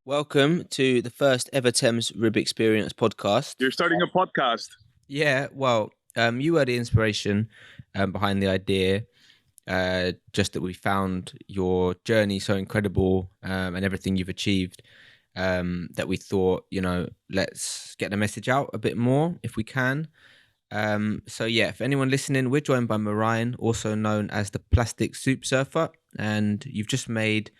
Welcome to the first ever Thames RIB Experience podcast. You're starting a podcast. Yeah, well, you were the inspiration behind the idea. Just that we found your journey so incredible and everything you've achieved that we thought, let's get the message out a bit more if we can. If anyone listening, we're joined by Merijn, also known as the Plastic Soup Surfer, and you've just made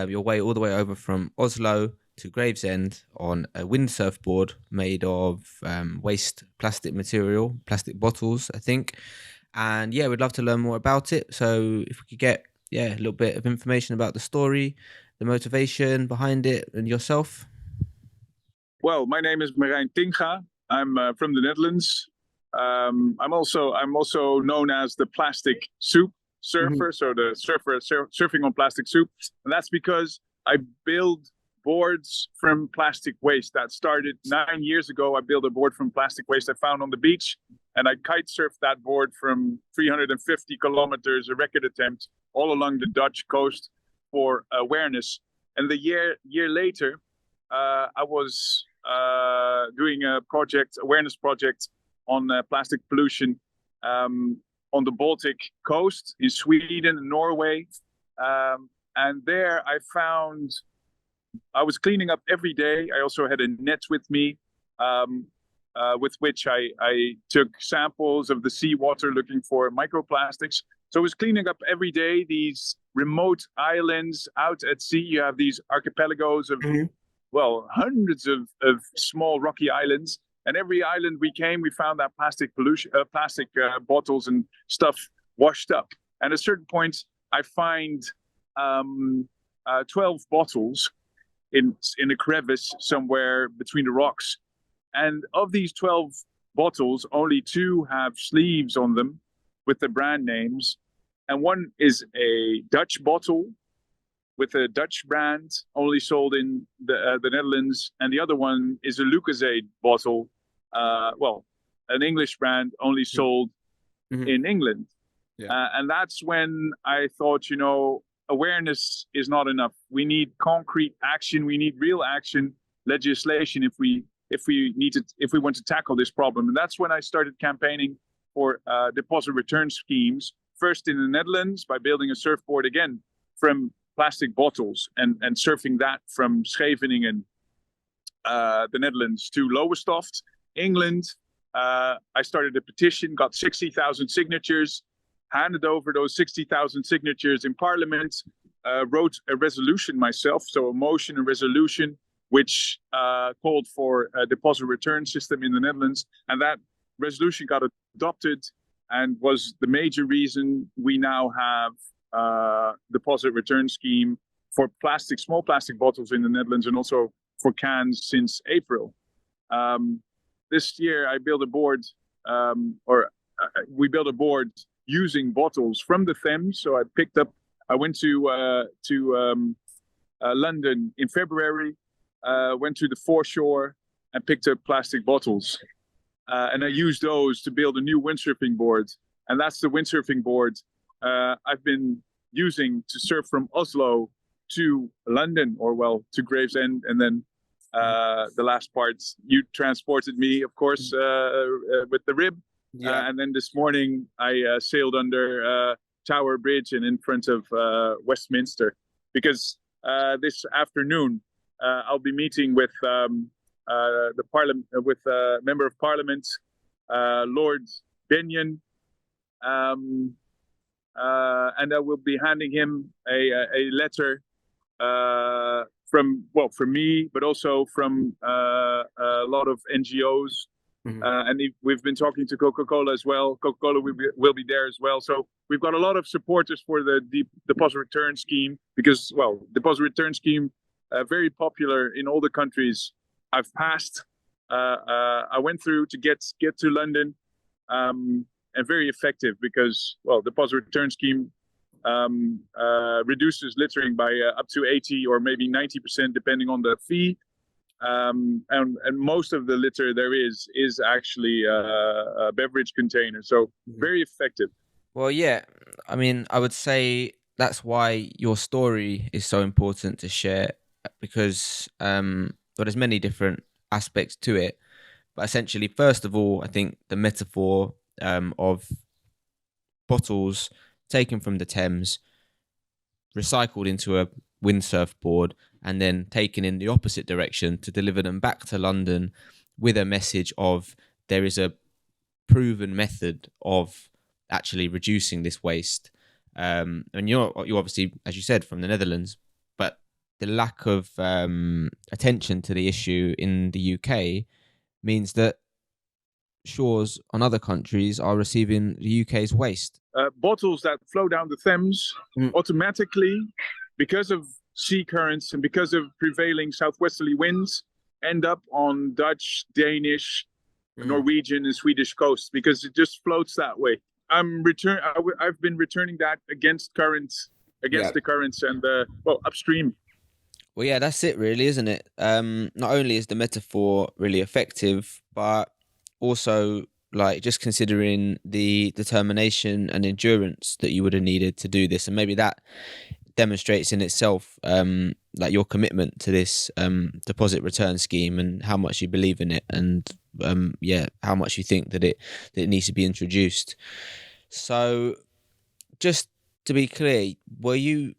your way all the way over from Oslo to Gravesend on a windsurf board made of waste plastic material, plastic bottles, I think. And yeah, we'd love to learn more about it. So if we could get a little bit of information about the story, the motivation behind it, and yourself. Well, my name is Merijn Tinga. I'm from the Netherlands. I'm also known as the Plastic Soup Surfer, so the surfer surfing on plastic soup, and that's because I build boards from plastic waste. That started 9 years ago. I built a board from plastic waste I found on the beach, and I kite surfed that board from 350 kilometers, a record attempt, all along the Dutch coast for awareness. And the year later, I was doing a awareness project on plastic pollution on the Baltic coast in Sweden and Norway. And there I was cleaning up every day. I also had a net with me, with which I took samples of the seawater looking for microplastics. So I was cleaning up every day these remote islands out at sea. You have these archipelagos of, hundreds of small rocky islands. And every island we found that plastic bottles and stuff washed up. And at a certain point, I find 12 bottles in a crevice somewhere between the rocks. And of these 12 bottles, only 2 have sleeves on them with the brand names. And one is a Dutch bottle with a Dutch brand, only sold in the Netherlands. And the other one is a Lucozade bottle, an English brand, only sold in England. Yeah. And that's when I thought, awareness is not enough. We need concrete action. We need real action, legislation if we want to tackle this problem. And that's when I started campaigning for deposit return schemes. First in the Netherlands by building a surfboard again from plastic bottles and surfing that from Scheveningen, the Netherlands, to Lowestoft, England. I started a petition, got 60,000 signatures, handed over those 60,000 signatures in Parliament, wrote a resolution myself, so a motion and resolution, which called for a deposit return system in the Netherlands. And that resolution got adopted and was the major reason we now have deposit return scheme for small plastic bottles in the Netherlands, and also for cans since April. This year I built a board, we built a board using bottles from the Thames. So I went to London in February, went to the foreshore and picked up plastic bottles. And I used those to build a new windsurfing board. And that's the windsurfing board I've been using to surf from Oslo to London, to Gravesend. And then the last part, you transported me, of course, with the RIB. Yeah. And then this morning I sailed under Tower Bridge and in front of Westminster, because this afternoon I'll be meeting with the Parliament, with Member of Parliament, Lord Benyon, and I will be handing him a letter from me, but also from a lot of NGOs. And we've been talking to Coca-Cola as well. Coca-Cola will be there as well. So we've got a lot of supporters for the deposit return scheme, because, deposit return scheme, very popular in all the countries I've passed. I went through to get to London, and very effective because, deposit return scheme reduces littering by up to 80 or maybe 90%, depending on the fee. And most of the litter there is actually a beverage container. So very effective. Well, yeah, I mean, I would say that's why your story is so important to share because there's many different aspects to it. But essentially, first of all, I think the metaphor of bottles taken from the Thames, recycled into a windsurf board, and then taken in the opposite direction to deliver them back to London with a message of there is a proven method of actually reducing this waste. And you're obviously, as you said, from the Netherlands, but the lack of attention to the issue in the UK means that shores on other countries are receiving the UK's waste. Bottles that flow down the Thames automatically, because of sea currents and because of prevailing southwesterly winds, end up on Dutch, Danish, Norwegian, and Swedish coasts because it just floats that way. I've been returning that against the currents and upstream. Well, yeah, that's it, really, isn't it? Not only is the metaphor really effective, but also, like, just considering the determination and endurance that you would have needed to do this, and maybe that demonstrates in itself, like, your commitment to this deposit return scheme and how much you believe in it, and how much you think that it needs to be introduced. So, just to be clear, were you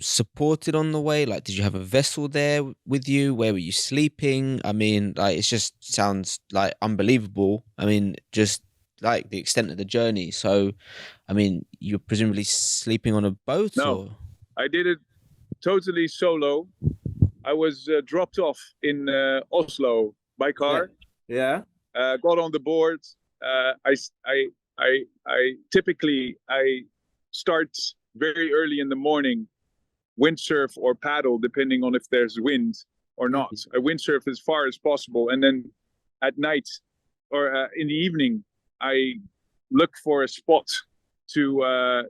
supported on the way? Like, did you have a vessel there with you? Where were you sleeping? I mean, like, it just sounds like unbelievable. I mean, just like the extent of the journey. So, I mean, you're presumably sleeping on a boat? No, or? I did it totally solo. I was dropped off in Oslo by car. Yeah. Got on the board. I typically start very early in the morning, windsurf or paddle, depending on if there's wind or not. I windsurf as far as possible, and then at night or in the evening, I look for a spot to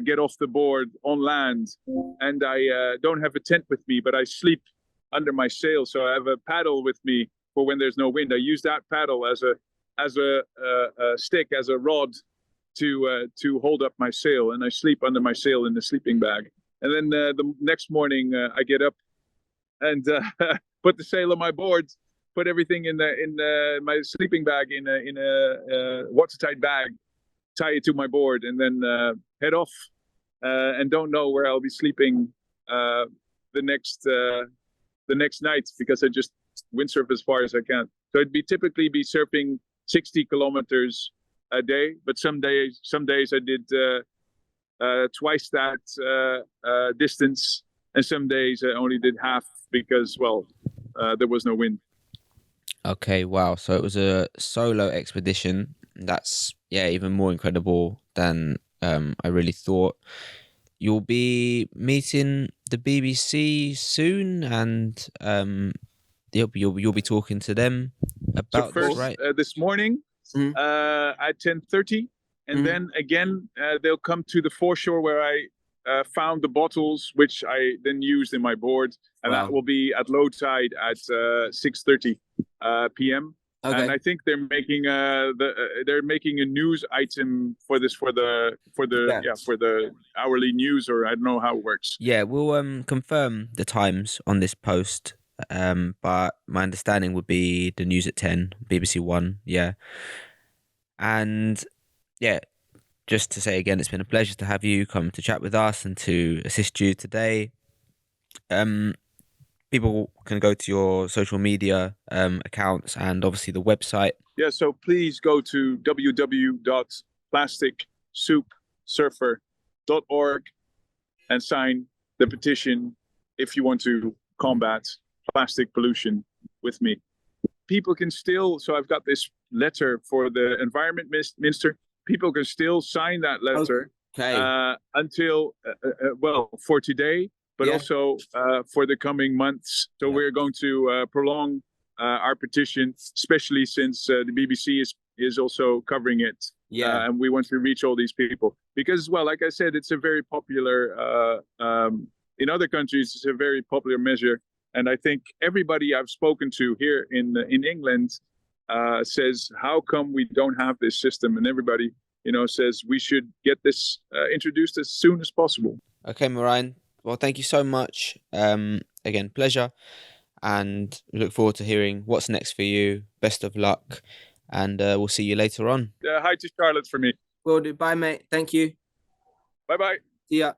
get off the board on land. And I don't have a tent with me, but I sleep under my sail. So I have a paddle with me for when there's no wind. I use that paddle as a stick, as a rod to hold up my sail, and I sleep under my sail in the sleeping bag. And then the next morning, I get up and put the sail on my board, put everything in my sleeping bag in a watertight bag, tie it to my board, and then head off. And don't know where I'll be sleeping the next night, because I just windsurf as far as I can. So it'd typically be surfing 60 kilometers a day, but some days I did twice that distance, and some days I only did half because, there was no wind. Okay, wow. So it was a solo expedition. That's, even more incredible than I really thought. You'll be meeting the BBC soon, and you'll be talking to them about this, right? This morning at 10:30. And then again, they'll come to the foreshore where I found the bottles, which I then used in my board. And that will be at low tide at 6:30 p.m. Okay. And I think they're making a news item for this for the hourly news, or I don't know how it works. Yeah, we'll confirm the times on this post. But my understanding would be the news at 10, BBC One. Yeah. And just to say again, it's been a pleasure to have you come to chat with us and to assist you today. People can go to your social media accounts and obviously the website. Yeah, so please go to www.plasticsoupsurfer.org and sign the petition if you want to combat plastic pollution with me. People can still, so I've got this letter for the Environment Minister. People can still sign that letter until, for today, but also for the coming months. So we're going to prolong our petition, especially since the BBC is also covering it. And we want to reach all these people. Because, like I said, it's a very popular, in other countries, it's a very popular measure. And I think everybody I've spoken to here in England says, how come we don't have this system? And everybody, says we should get this introduced as soon as possible. Okay, Merijn, Well, thank you so much. Again, pleasure. And we look forward to hearing what's next for you. Best of luck. And we'll see you later on. Hi to Charlotte for me. Will do. Bye, mate. Thank you. Bye bye. See ya.